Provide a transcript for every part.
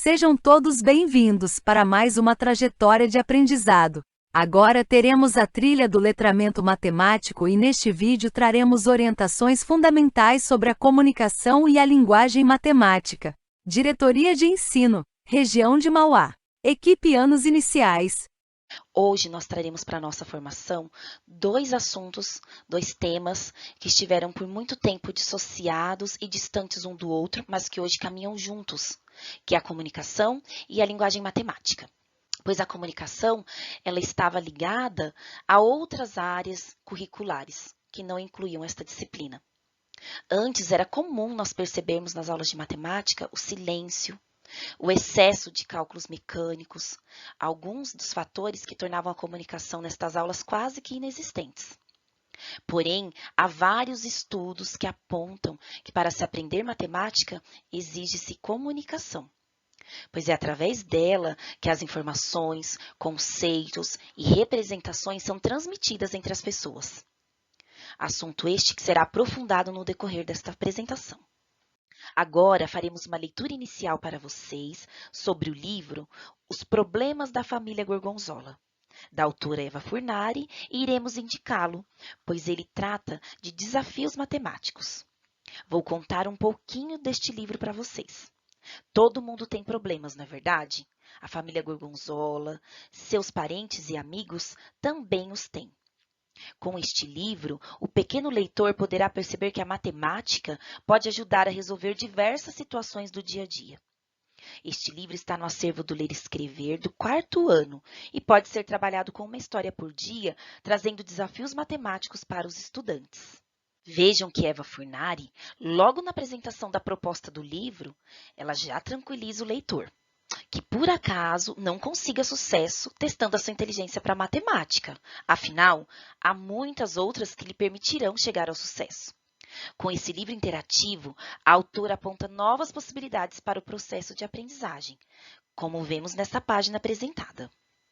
Sejam todos bem-vindos para mais uma trajetória de aprendizado. Agora teremos a trilha do letramento matemático e neste vídeo traremos orientações fundamentais sobre a comunicação e a linguagem matemática. Diretoria de Ensino, Região de Mauá. Equipe Anos Iniciais. Hoje nós traremos para a nossa formação dois temas que estiveram por muito tempo dissociados e distantes um do outro, mas que hoje caminham juntos, que é a comunicação e a linguagem matemática. Pois a comunicação, ela estava ligada a outras áreas curriculares, que não incluíam esta disciplina. Antes era comum nós percebermos nas aulas de matemática o silêncio, o excesso de cálculos mecânicos, alguns dos fatores que tornavam a comunicação nestas aulas quase que inexistentes. Porém, há vários estudos que apontam que para se aprender matemática exige-se comunicação, pois é através dela que as informações, conceitos e representações são transmitidas entre as pessoas. Assunto este que será aprofundado no decorrer desta apresentação. Agora faremos uma leitura inicial para vocês sobre o livro Os Problemas da Família Gorgonzola, da autora Eva Furnari, e iremos indicá-lo, pois ele trata de desafios matemáticos. Vou contar um pouquinho deste livro para vocês. Todo mundo tem problemas, não é verdade? A família Gorgonzola, seus parentes e amigos também os têm. Com este livro, o pequeno leitor poderá perceber que a matemática pode ajudar a resolver diversas situações do dia a dia. Este livro está no acervo do Ler e Escrever do 4º ano e pode ser trabalhado com uma história por dia, trazendo desafios matemáticos para os estudantes. Vejam que Eva Furnari, logo na apresentação da proposta do livro, ela já tranquiliza o leitor, que por acaso não consiga sucesso testando a sua inteligência para matemática. Afinal, há muitas outras que lhe permitirão chegar ao sucesso. Com esse livro interativo, a autora aponta novas possibilidades para o processo de aprendizagem, como vemos nesta página apresentada.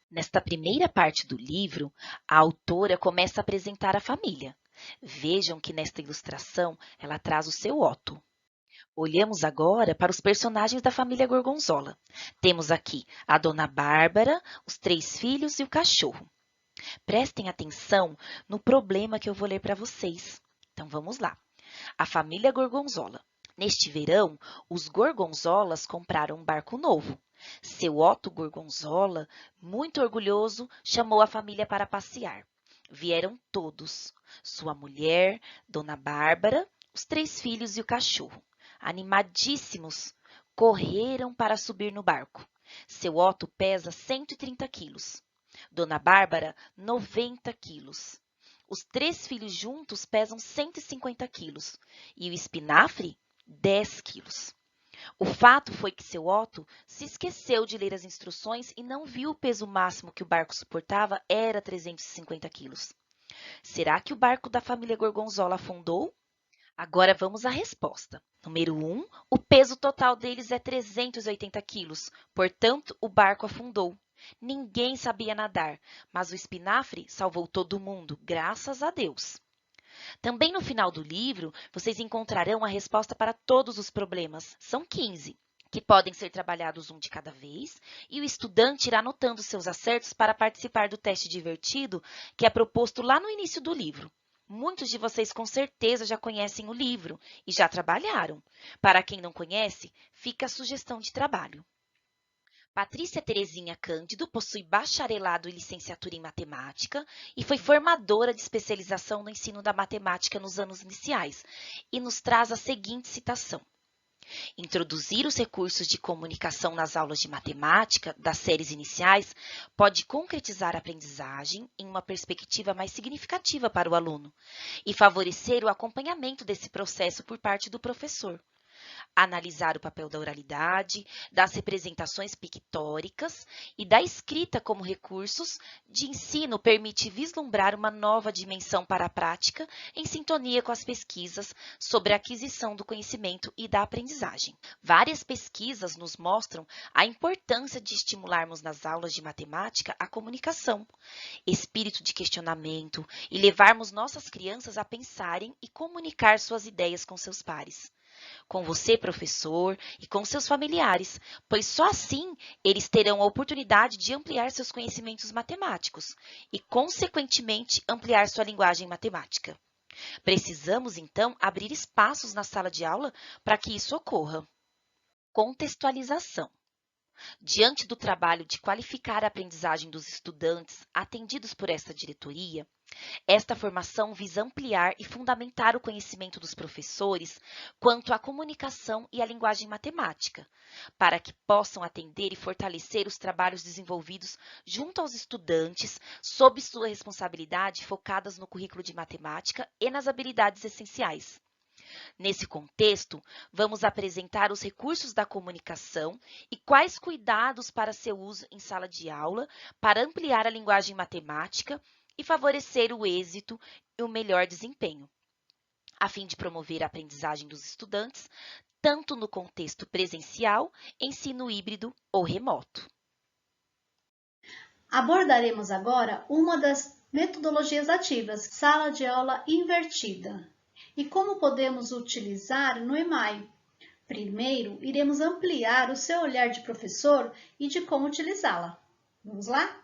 Nesta primeira parte do livro, a autora começa a apresentar a família. Vejam que nesta ilustração ela traz o seu Otto. Olhamos agora para os personagens da família Gorgonzola. Temos aqui a Dona Bárbara, os 3 filhos e o cachorro. Prestem atenção no problema que eu vou ler para vocês. Então, vamos lá. A família Gorgonzola. Neste verão, os Gorgonzolas compraram um barco novo. Seu Otto Gorgonzola, muito orgulhoso, chamou a família para passear. Vieram todos, sua mulher, Dona Bárbara, os 3 filhos e o cachorro. Animadíssimos, correram para subir no barco. Seu Otto pesa 130 quilos. Dona Bárbara, 90 quilos. Os 3 filhos juntos pesam 150 quilos. E o espinafre, 10 quilos. O fato foi que seu Otto se esqueceu de ler as instruções e não viu o peso máximo que o barco suportava era 350 quilos. Será que o barco da família Gorgonzola afundou? Agora vamos à resposta. Número 1, o peso total deles é 380 quilos, portanto, o barco afundou. Ninguém sabia nadar, mas o espinafre salvou todo mundo, graças a Deus. Também no final do livro, vocês encontrarão a resposta para todos os problemas, são 15, que podem ser trabalhados um de cada vez, e o estudante irá anotando seus acertos para participar do teste divertido que é proposto lá no início do livro. Muitos de vocês com certeza já conhecem o livro e já trabalharam. Para quem não conhece, fica a sugestão de trabalho. Patrícia Terezinha Cândido possui bacharelado e licenciatura em matemática e foi formadora de especialização no ensino da matemática nos anos iniciais e nos traz a seguinte citação. Introduzir os recursos de comunicação nas aulas de matemática das séries iniciais pode concretizar a aprendizagem em uma perspectiva mais significativa para o aluno e favorecer o acompanhamento desse processo por parte do professor. Analisar o papel da oralidade, das representações pictóricas e da escrita como recursos de ensino permite vislumbrar uma nova dimensão para a prática em sintonia com as pesquisas sobre a aquisição do conhecimento e da aprendizagem. Várias pesquisas nos mostram a importância de estimularmos nas aulas de matemática a comunicação, espírito de questionamento e levarmos nossas crianças a pensarem e comunicar suas ideias com seus pares. com você, professor, e com seus familiares, pois só assim eles terão a oportunidade de ampliar seus conhecimentos matemáticos e, consequentemente, ampliar sua linguagem matemática. Precisamos, então, abrir espaços na sala de aula para que isso ocorra. Contextualização. Diante do trabalho de qualificar a aprendizagem dos estudantes atendidos por esta diretoria, esta formação visa ampliar e fundamentar o conhecimento dos professores quanto à comunicação e à linguagem matemática, para que possam atender e fortalecer os trabalhos desenvolvidos junto aos estudantes, sob sua responsabilidade focadas no currículo de matemática e nas habilidades essenciais. Nesse contexto, vamos apresentar os recursos da comunicação e quais cuidados para seu uso em sala de aula para ampliar a linguagem matemática e favorecer o êxito e o melhor desempenho, a fim de promover a aprendizagem dos estudantes, tanto no contexto presencial, ensino híbrido ou remoto. Abordaremos agora uma das metodologias ativas, sala de aula invertida, e como podemos utilizar no EMAI. Primeiro, iremos ampliar o seu olhar de professor e de como utilizá-la. Vamos lá?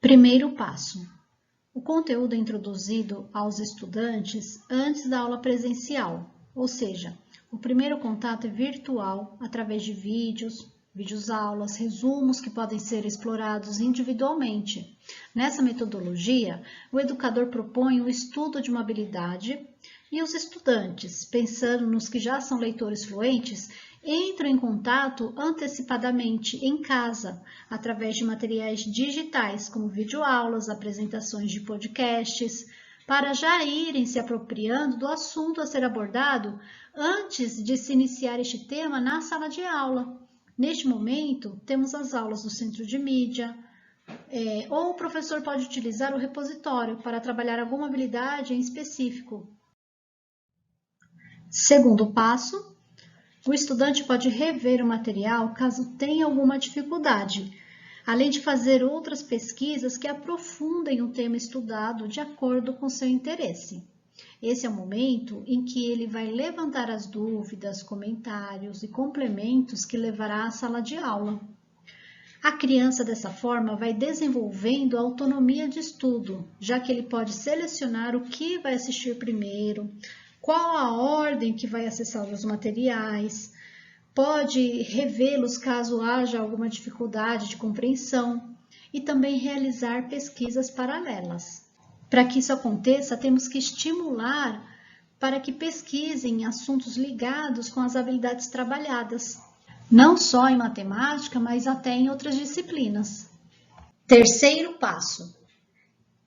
Primeiro passo. O conteúdo é introduzido aos estudantes antes da aula presencial, ou seja, o primeiro contato é virtual, através de vídeos-aulas, resumos que podem ser explorados individualmente. Nessa metodologia, o educador propõe o estudo de uma habilidade e os estudantes, pensando nos que já são leitores fluentes, entram em contato antecipadamente em casa, através de materiais digitais, como videoaulas, apresentações de podcasts, para já irem se apropriando do assunto a ser abordado antes de se iniciar este tema na sala de aula. Neste momento, temos as aulas do Centro de Mídia, ou o professor pode utilizar o repositório para trabalhar alguma habilidade em específico. Segundo passo, o estudante pode rever o material caso tenha alguma dificuldade, além de fazer outras pesquisas que aprofundem o tema estudado de acordo com seu interesse. Esse é o momento em que ele vai levantar as dúvidas, comentários e complementos que levará à sala de aula. A criança, dessa forma, vai desenvolvendo a autonomia de estudo, já que ele pode selecionar o que vai assistir primeiro, qual a ordem que vai acessar os materiais, pode revê-los caso haja alguma dificuldade de compreensão e também realizar pesquisas paralelas. Para que isso aconteça, temos que estimular para que pesquisem assuntos ligados com as habilidades trabalhadas, não só em matemática, mas até em outras disciplinas. Terceiro passo.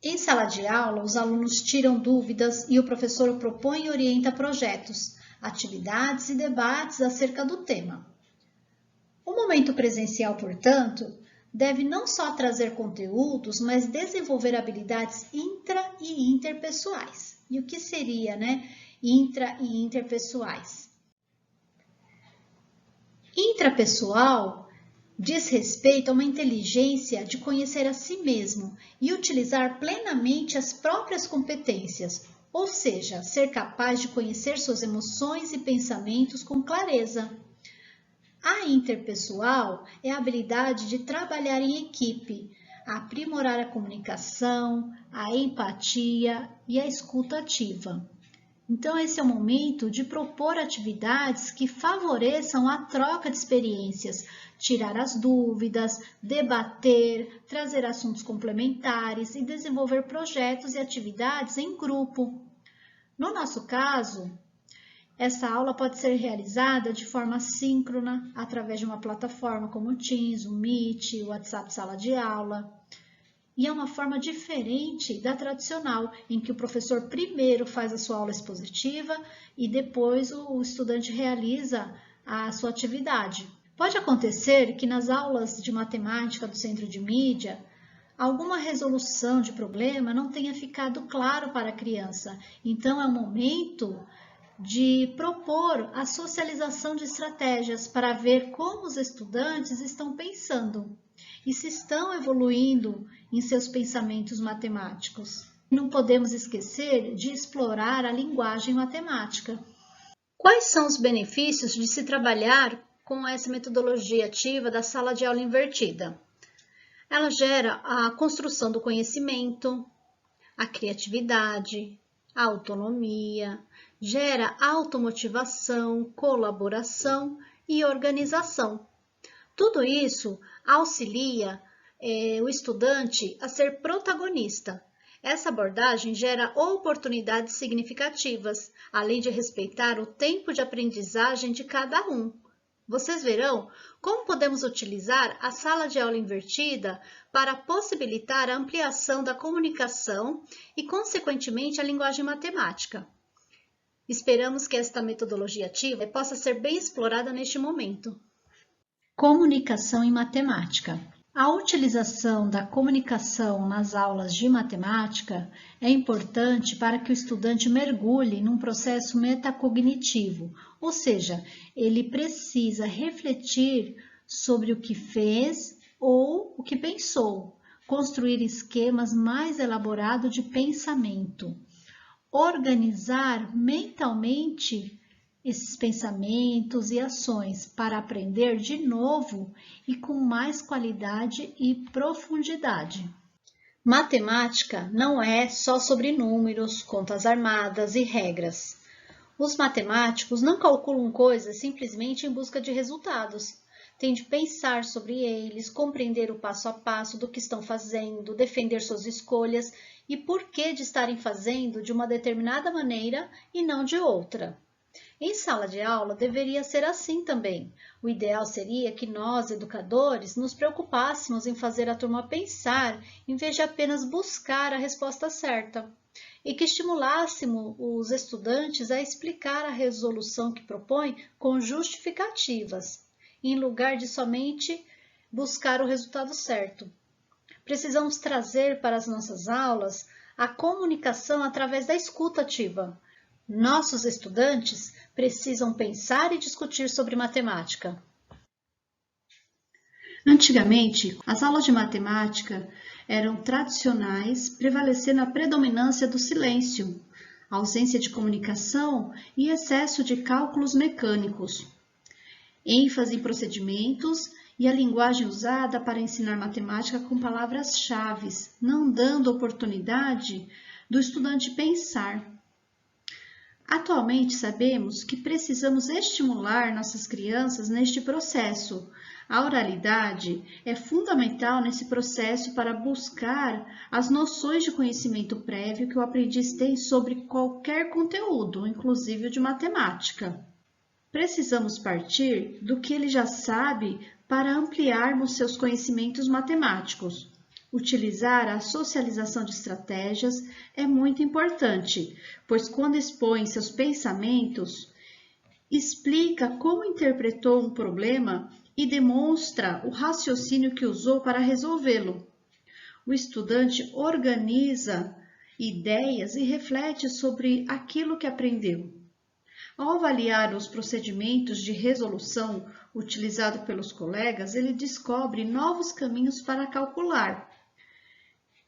Em sala de aula, os alunos tiram dúvidas e o professor propõe e orienta projetos, atividades e debates acerca do tema. O momento presencial, portanto, deve não só trazer conteúdos, mas desenvolver habilidades intra- e interpessoais. E o que seria, intra- e interpessoais? Intrapessoal diz respeito a uma inteligência de conhecer a si mesmo e utilizar plenamente as próprias competências, ou seja, ser capaz de conhecer suas emoções e pensamentos com clareza. A interpessoal é a habilidade de trabalhar em equipe, aprimorar a comunicação, a empatia e a escuta ativa. Então, esse é o momento de propor atividades que favoreçam a troca de experiências, tirar as dúvidas, debater, trazer assuntos complementares e desenvolver projetos e atividades em grupo. No nosso caso, essa aula pode ser realizada de forma síncrona, através de uma plataforma como o Teams, o Meet, o WhatsApp Sala de Aula. E é uma forma diferente da tradicional, em que o professor primeiro faz a sua aula expositiva e depois o estudante realiza a sua atividade. Pode acontecer que nas aulas de matemática do Centro de Mídia, alguma resolução de problema não tenha ficado claro para a criança. Então, é o momento de propor a socialização de estratégias para ver como os estudantes estão pensando e se estão evoluindo em seus pensamentos matemáticos. Não podemos esquecer de explorar a linguagem matemática. Quais são os benefícios de se trabalhar com essa metodologia ativa da sala de aula invertida? Ela gera a construção do conhecimento, a criatividade, a autonomia, gera automotivação, colaboração e organização. Tudo isso auxilia o estudante a ser protagonista. Essa abordagem gera oportunidades significativas, além de respeitar o tempo de aprendizagem de cada um. Vocês verão como podemos utilizar a sala de aula invertida para possibilitar a ampliação da comunicação e, consequentemente, a linguagem matemática. Esperamos que esta metodologia ativa possa ser bem explorada neste momento. Comunicação em matemática. A utilização da comunicação nas aulas de matemática é importante para que o estudante mergulhe num processo metacognitivo, ou seja, ele precisa refletir sobre o que fez ou o que pensou, construir esquemas mais elaborados de pensamento, organizar mentalmente esses pensamentos e ações para aprender de novo e com mais qualidade e profundidade. Matemática não é só sobre números, contas armadas e regras. Os matemáticos não calculam coisas simplesmente em busca de resultados. Têm de pensar sobre eles, compreender o passo a passo do que estão fazendo, defender suas escolhas e por que de estarem fazendo de uma determinada maneira e não de outra. Em sala de aula deveria ser assim também. O ideal seria que nós, educadores, nos preocupássemos em fazer a turma pensar em vez de apenas buscar a resposta certa, e que estimulássemos os estudantes a explicar a resolução que propõe com justificativas, em lugar de somente buscar o resultado certo. Precisamos trazer para as nossas aulas a comunicação através da escuta ativa. Nossos estudantes precisam pensar e discutir sobre matemática. Antigamente, as aulas de matemática eram tradicionais, prevalecendo a predominância do silêncio, ausência de comunicação e excesso de cálculos mecânicos, ênfase em procedimentos e a linguagem usada para ensinar matemática com palavras-chave, não dando oportunidade do estudante pensar. Atualmente sabemos que precisamos estimular nossas crianças neste processo. A oralidade é fundamental nesse processo para buscar as noções de conhecimento prévio que o aprendiz tem sobre qualquer conteúdo, inclusive o de matemática. Precisamos partir do que ele já sabe para ampliarmos seus conhecimentos matemáticos. Utilizar a socialização de estratégias é muito importante, pois quando expõe seus pensamentos, explica como interpretou um problema e demonstra o raciocínio que usou para resolvê-lo. O estudante organiza ideias e reflete sobre aquilo que aprendeu. Ao avaliar os procedimentos de resolução utilizados pelos colegas, ele descobre novos caminhos para calcular.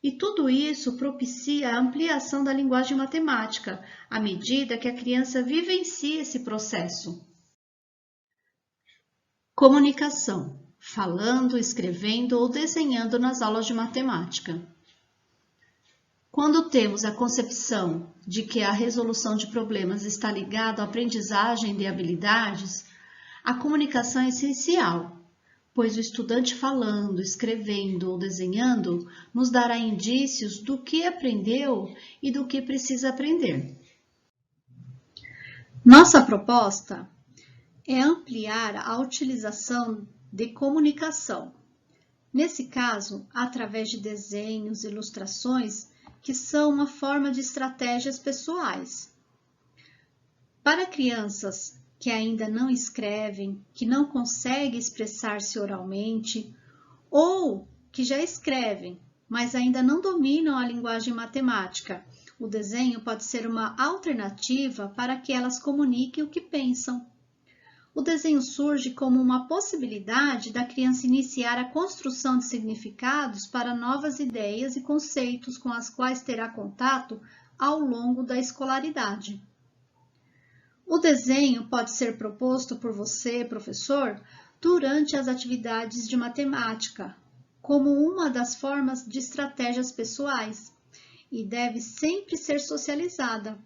E tudo isso propicia a ampliação da linguagem matemática, à medida que a criança vivencia esse processo. Comunicação: falando, escrevendo ou desenhando nas aulas de matemática. Quando temos a concepção de que a resolução de problemas está ligada à aprendizagem de habilidades, a comunicação é essencial, pois o estudante falando, escrevendo ou desenhando nos dará indícios do que aprendeu e do que precisa aprender. Nossa proposta é ampliar a utilização de comunicação. Nesse caso, através de desenhos, ilustrações, que são uma forma de estratégias pessoais. Para crianças que ainda não escrevem, que não conseguem expressar-se oralmente, ou que já escrevem, mas ainda não dominam a linguagem matemática, o desenho pode ser uma alternativa para que elas comuniquem o que pensam. O desenho surge como uma possibilidade da criança iniciar a construção de significados para novas ideias e conceitos com as quais terá contato ao longo da escolaridade. O desenho pode ser proposto por você, professor, durante as atividades de matemática, como uma das formas de estratégias pessoais, e deve sempre ser socializada,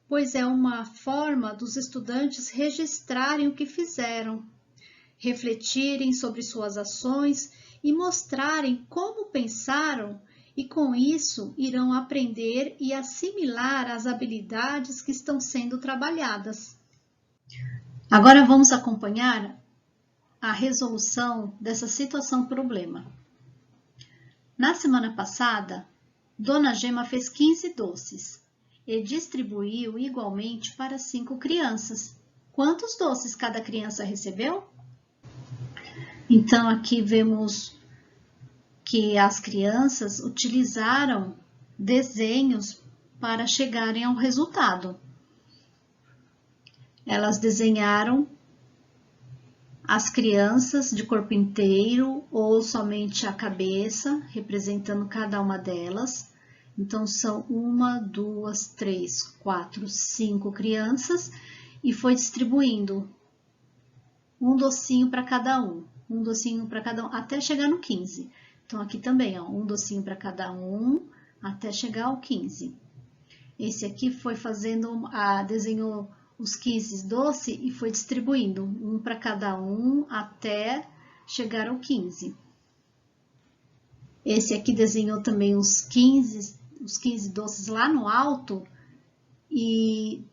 pois é uma forma dos estudantes registrarem o que fizeram, refletirem sobre suas ações e mostrarem como pensaram, e com isso irão aprender e assimilar as habilidades que estão sendo trabalhadas. Agora vamos acompanhar a resolução dessa situação-problema. Na semana passada, Dona Gema fez 15 doces e distribuiu igualmente para 5 crianças. Quantos doces cada criança recebeu? Então, aqui vemos que as crianças utilizaram desenhos para chegarem ao resultado. Elas desenharam as crianças de corpo inteiro ou somente a cabeça, representando cada uma delas. Então, são 1, 2, 3, 4, 5 crianças e foi distribuindo um docinho para cada um, até chegar no 15. Então, aqui também, ó, um docinho para cada um, até chegar ao 15. Esse aqui foi fazendo, desenhou os 15 doces e foi distribuindo, um para cada um, até chegar ao 15. Esse aqui desenhou também os 15 doces lá no alto e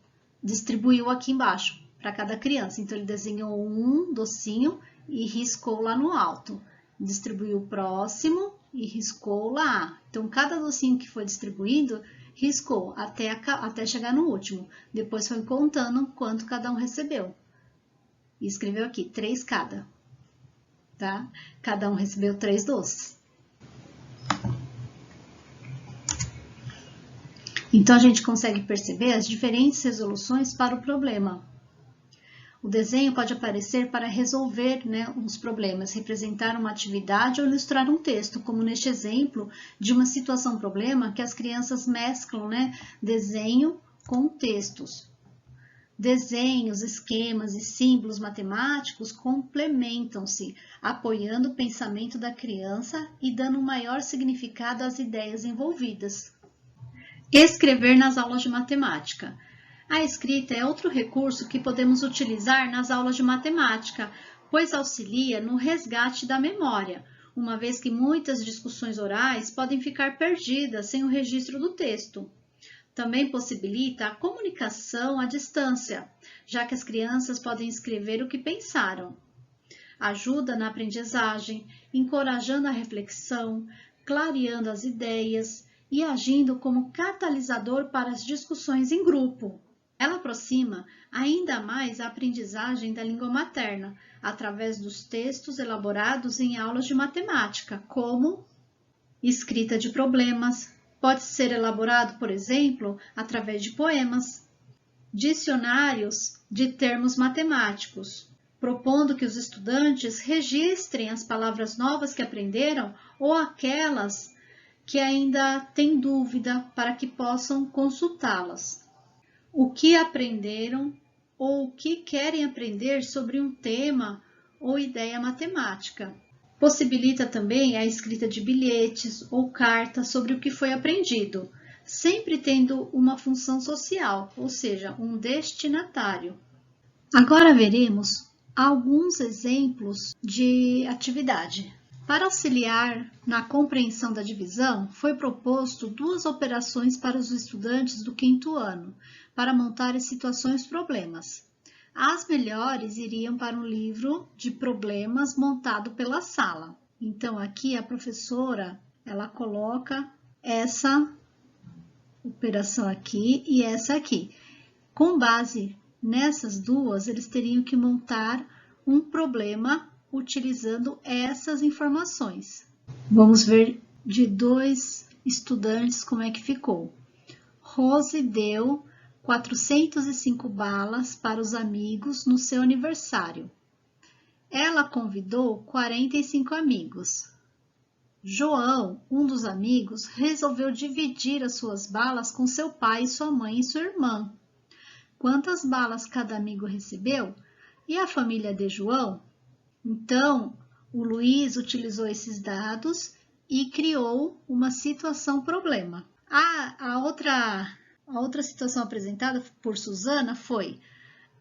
distribuiu aqui embaixo, para cada criança. Então, ele desenhou um docinho e riscou lá no alto. Distribuiu o próximo e riscou lá. Então, cada docinho que foi distribuído, riscou até chegar no último. Depois foi contando quanto cada um recebeu. E escreveu aqui, 3 cada. Tá? Cada um recebeu 3 doces. Então, a gente consegue perceber as diferentes resoluções para o problema. O desenho pode aparecer para resolver, os problemas, representar uma atividade ou ilustrar um texto, como neste exemplo de uma situação-problema que as crianças mesclam, desenho com textos. Desenhos, esquemas e símbolos matemáticos complementam-se, apoiando o pensamento da criança e dando um maior significado às ideias envolvidas. Escrever nas aulas de matemática. A escrita é outro recurso que podemos utilizar nas aulas de matemática, pois auxilia no resgate da memória, uma vez que muitas discussões orais podem ficar perdidas sem o registro do texto. Também possibilita a comunicação à distância, já que as crianças podem escrever o que pensaram. Ajuda na aprendizagem, encorajando a reflexão, clareando as ideias e agindo como catalisador para as discussões em grupo. Ela aproxima ainda mais a aprendizagem da língua materna, através dos textos elaborados em aulas de matemática, como escrita de problemas, pode ser elaborado, por exemplo, através de poemas, dicionários de termos matemáticos, propondo que os estudantes registrem as palavras novas que aprenderam ou aquelas que ainda têm dúvida para que possam consultá-las. O que aprenderam ou o que querem aprender sobre um tema ou ideia matemática. Possibilita também a escrita de bilhetes ou cartas sobre o que foi aprendido, sempre tendo uma função social, ou seja, um destinatário. Agora veremos alguns exemplos de atividade. Para auxiliar na compreensão da divisão, foi proposto 2 operações para os estudantes do 5º ano, para montar as situações-problemas. As melhores iriam para um livro de problemas montado pela sala. Então, aqui a professora, ela coloca essa operação aqui e essa aqui. Com base nessas 2, eles teriam que montar um problema utilizando essas informações. Vamos ver de 2 estudantes como é que ficou. Rose deu 405 balas para os amigos no seu aniversário. Ela convidou 45 amigos. João, um dos amigos, resolveu dividir as suas balas com seu pai, sua mãe e sua irmã. quantas balas cada amigo recebeu? E a família de João? Então, o Luiz utilizou esses dados e criou uma situação-problema. A outra situação apresentada por Suzana foi: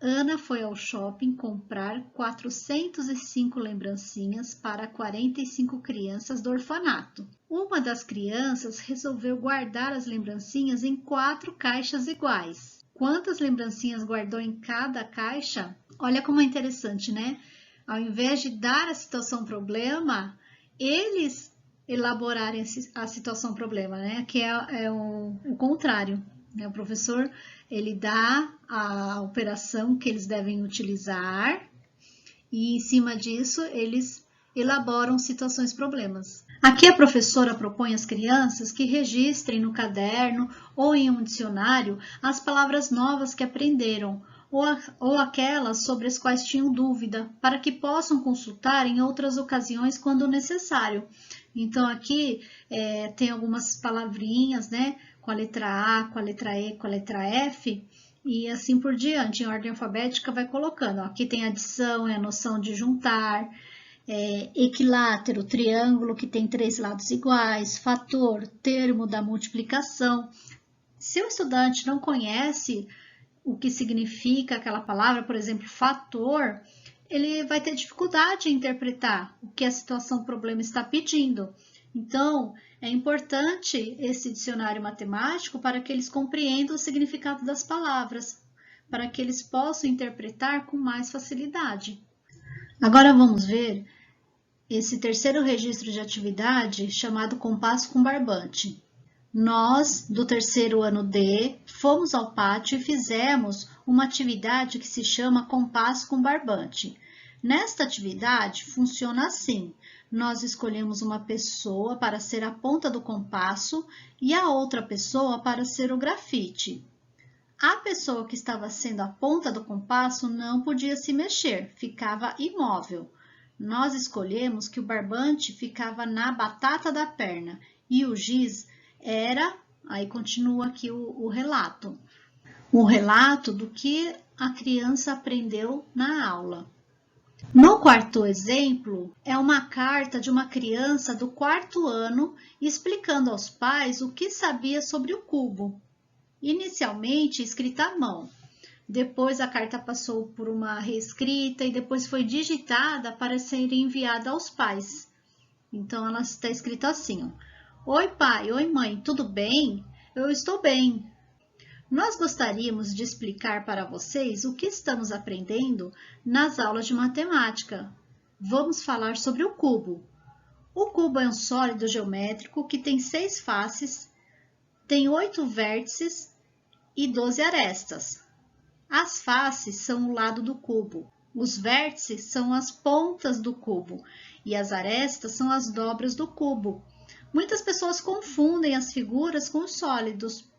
Ana foi ao shopping comprar 405 lembrancinhas para 45 crianças do orfanato. Uma das crianças resolveu guardar as lembrancinhas em 4 caixas iguais. Quantas lembrancinhas guardou em cada caixa? Olha como é interessante, né? Ao invés de dar a situação-problema, eles elaborarem a situação-problema, né? Que é o contrário, né? O professor, ele dá a operação que eles devem utilizar e, em cima disso, eles elaboram situações-problemas. Aqui a professora propõe às crianças que registrem no caderno ou em um dicionário as palavras novas que aprenderam ou aquelas sobre as quais tinham dúvida, para que possam consultar em outras ocasiões quando necessário. Então, aqui tem algumas palavrinhas, né, com a letra A, com a letra E, com a letra F, e assim por diante, em ordem alfabética vai colocando. Aqui tem adição, é a noção de juntar, equilátero, triângulo que tem 3 lados iguais, fator, termo da multiplicação. Se o estudante não conhece o que significa aquela palavra, por exemplo, fator, ele vai ter dificuldade em interpretar o que a situação-problema está pedindo. Então, é importante esse dicionário matemático para que eles compreendam o significado das palavras, para que eles possam interpretar com mais facilidade. Agora vamos ver esse terceiro registro de atividade chamado compasso com barbante. Nós, do terceiro ano D, fomos ao pátio e fizemos uma atividade que se chama compasso com barbante. Nesta atividade, funciona assim: nós escolhemos uma pessoa para ser a ponta do compasso e a outra pessoa para ser o grafite. A pessoa que estava sendo a ponta do compasso não podia se mexer, ficava imóvel. Nós escolhemos que o barbante ficava na batata da perna e o giz era, aí continua aqui o relato do que a criança aprendeu na aula. No quarto exemplo, é uma carta de uma criança do 4º ano explicando aos pais o que sabia sobre o cubo. Inicialmente escrita à mão, depois a carta passou por uma reescrita e depois foi digitada para ser enviada aos pais. Então ela está escrita assim: Oi pai, oi mãe, tudo bem? Eu estou bem. Nós gostaríamos de explicar para vocês o que estamos aprendendo nas aulas de matemática. Vamos falar sobre o cubo. O cubo é um sólido geométrico que tem 6 faces, tem 8 vértices e 12 arestas. As faces são o lado do cubo, os vértices são as pontas do cubo e as arestas são as dobras do cubo. Muitas pessoas confundem as figuras com os sólidos.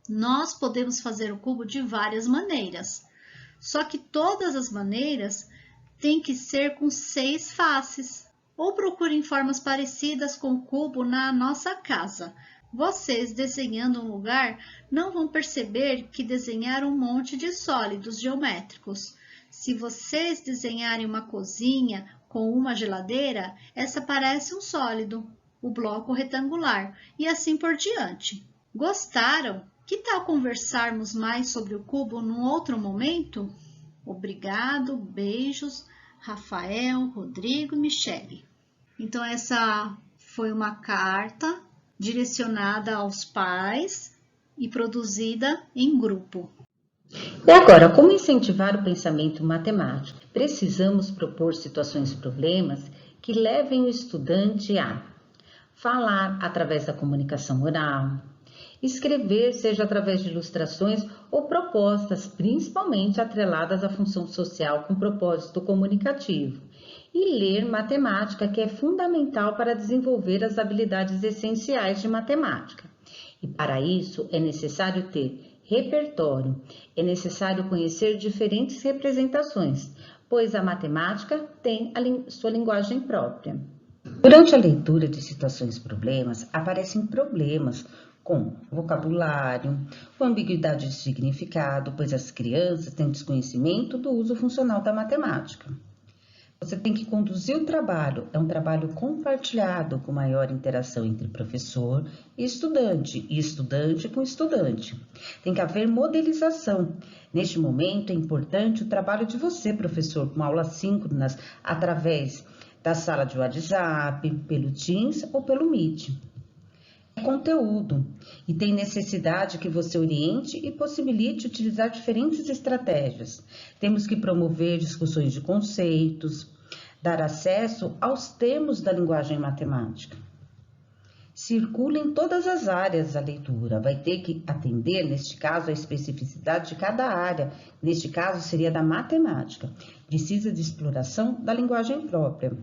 Nós podemos fazer o cubo de várias maneiras, só que todas as maneiras têm que ser com 6 faces. Ou procurem formas parecidas com o cubo na nossa casa. Vocês, desenhando um lugar, não vão perceber que desenharam um monte de sólidos geométricos. Se vocês desenharem uma cozinha com uma geladeira, essa parece um sólido, o bloco retangular, e assim por diante. Gostaram? Que tal conversarmos mais sobre o cubo num outro momento? Obrigado, beijos, Rafael, Rodrigo e Michele. Então, essa foi uma carta direcionada aos pais e produzida em grupo. E agora, como incentivar o pensamento matemático? Precisamos propor situações-problemas que levem o estudante a falar através da comunicação oral, escrever, seja através de ilustrações ou propostas, principalmente atreladas à função social com propósito comunicativo, e ler matemática, que é fundamental para desenvolver as habilidades essenciais de matemática. E para isso é necessário ter repertório, é necessário conhecer diferentes representações, pois a matemática tem sua linguagem própria. Durante a leitura de situações-problemas, aparecem problemas com vocabulário, com ambiguidade de significado, pois as crianças têm desconhecimento do uso funcional da matemática. Você tem que conduzir o trabalho, é um trabalho compartilhado com maior interação entre professor e estudante com estudante. Tem que haver modelização. Neste momento é importante o trabalho de você, professor, com aulas síncronas, através da sala de WhatsApp, pelo Teams ou pelo Meet. É conteúdo e tem necessidade que você oriente e possibilite utilizar diferentes estratégias. Temos que promover discussões de conceitos, dar acesso aos termos da linguagem matemática. Circula em todas as áreas a leitura, vai ter que atender, neste caso, a especificidade de cada área, neste caso seria da matemática. Precisa de exploração da linguagem própria.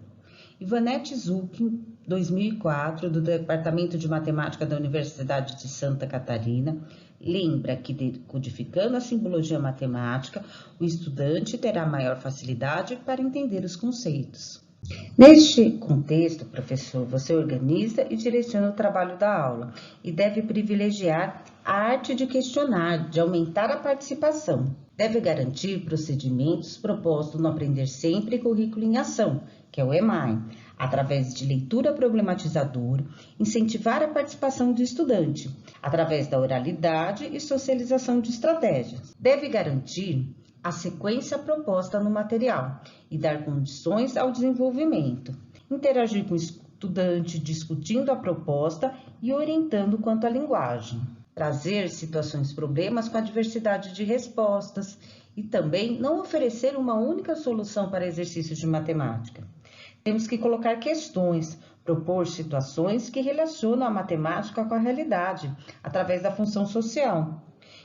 Ivanete Zucchi, 2004, do Departamento de Matemática da Universidade de Santa Catarina, lembra que, decodificando a simbologia matemática, o estudante terá maior facilidade para entender os conceitos. Neste contexto, professor, você organiza e direciona o trabalho da aula e deve privilegiar a arte de questionar, de aumentar a participação. Deve garantir procedimentos propostos no Aprender Sempre e Currículo em Ação, que é o EMAI, através de leitura problematizadora, incentivar a participação do estudante, através da oralidade e socialização de estratégias. Deve garantir a sequência proposta no material e dar condições ao desenvolvimento. Interagir com o estudante, discutindo a proposta e orientando quanto à linguagem. Trazer situações problemas com a diversidade de respostas e também não oferecer uma única solução para exercícios de matemática. Temos que colocar questões, propor situações que relacionam a matemática com a realidade, através da função social,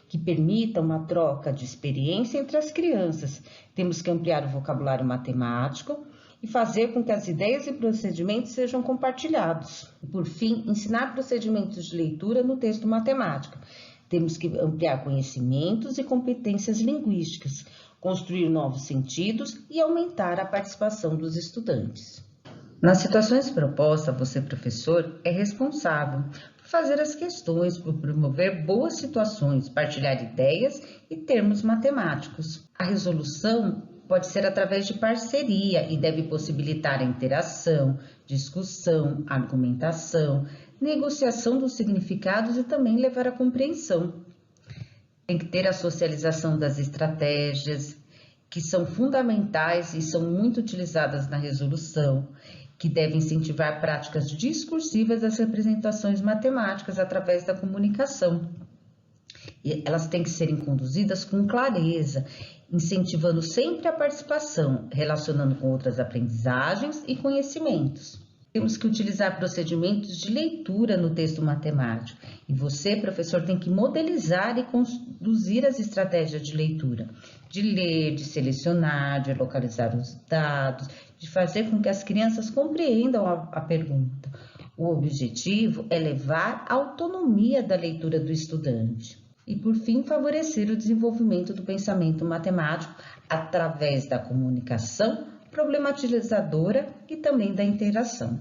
que permita uma troca de experiência entre as crianças. Temos que ampliar o vocabulário matemático e fazer com que as ideias e procedimentos sejam compartilhados. E, por fim, ensinar procedimentos de leitura no texto matemático. Temos que ampliar conhecimentos e competências linguísticas, construir novos sentidos e aumentar a participação dos estudantes. Nas situações propostas, você, professor, é responsável por fazer as questões, por promover boas situações, partilhar ideias e termos matemáticos. A resolução pode ser através de parceria e deve possibilitar a interação, discussão, argumentação, negociação dos significados e também levar à compreensão. Tem que ter a socialização das estratégias, que são fundamentais e são muito utilizadas na resolução, que devem incentivar práticas discursivas das representações matemáticas através da comunicação. E elas têm que serem conduzidas com clareza, incentivando sempre a participação, relacionando com outras aprendizagens e conhecimentos. Temos que utilizar procedimentos de leitura no texto matemático. E você, professor, tem que modelizar e conduzir as estratégias de leitura. De ler, de selecionar, de localizar os dados, de fazer com que as crianças compreendam a pergunta. O objetivo é levar a autonomia da leitura do estudante. E, por fim, favorecer o desenvolvimento do pensamento matemático através da comunicação problematizadora e também da interação.